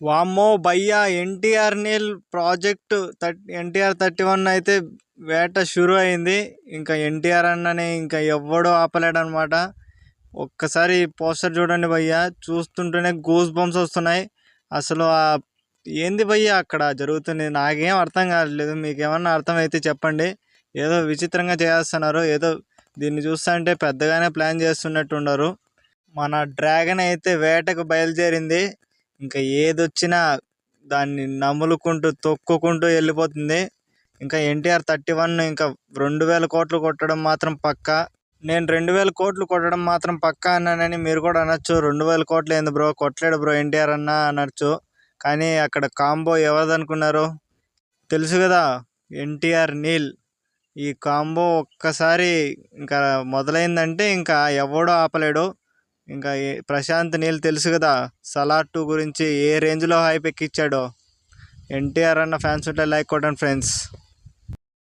వామ్మో భయ్యా ఎన్టీఆర్ నీల్ ప్రాజెక్ట్ ఎన్టీఆర్ 31 అయితే వేట షురు అయింది. ఇంకా ఎన్టీఆర్ అన్నని ఇంకా ఎవ్వడూ ఆపలేడనమాట. ఒక్కసారి పోస్టర్ చూడండి భయ్యా, చూస్తుంటేనే గూస్ బంప్స్ వస్తున్నాయి. అసలు ఏంది భయ్యా అక్కడ జరుగుతుంది, నాకేం అర్థం కావట్లేదు. మీకేమన్నా అర్థమైతే చెప్పండి. ఏదో విచిత్రంగా చేస్తున్నారు, ఏదో దీన్ని చూస్తా అంటే పెద్దగానే ప్లాన్ చేస్తున్నట్టున్నారు. మన డ్రాగన్ అయితే వేటకు బయలుదేరింది. ఇంకా ఏదొచ్చినా దాన్ని నములుకుంటూ తొక్కుకుంటూ వెళ్ళిపోతుంది. ఇంకా ఎన్టీఆర్ 31 ఇంకా 2000 కోట్లు కొట్టడం మాత్రం పక్కా. నేను 2000 కోట్లు కొట్టడం మాత్రం పక్కా అన్నానని మీరు కూడా అనొచ్చు. 2000 కోట్లు ఏంది బ్రో, కొట్టలేడు బ్రో ఎన్టీఆర్ అన్న అనొచ్చు. కానీ అక్కడ కాంబో ఎవరిదనుకున్నారు? తెలుసు కదా, ఎన్టీఆర్ నీల్. ఈ కాంబో ఒక్కసారి ఇంకా మొదలైందంటే ఇంకా ఎవడో ఆపలేడు. ఇంకా ప్రశాంత్ నీల్ తెలుసు కదా, సలార్ 2 గురించి ఏ రేంజ్లో హైప్ ఎక్కిచ్చాడో. ఎన్టీఆర్ అన్న ఫ్యాన్స్ ఉంటే లైక్ కొట్టండి ఫ్రెండ్స్.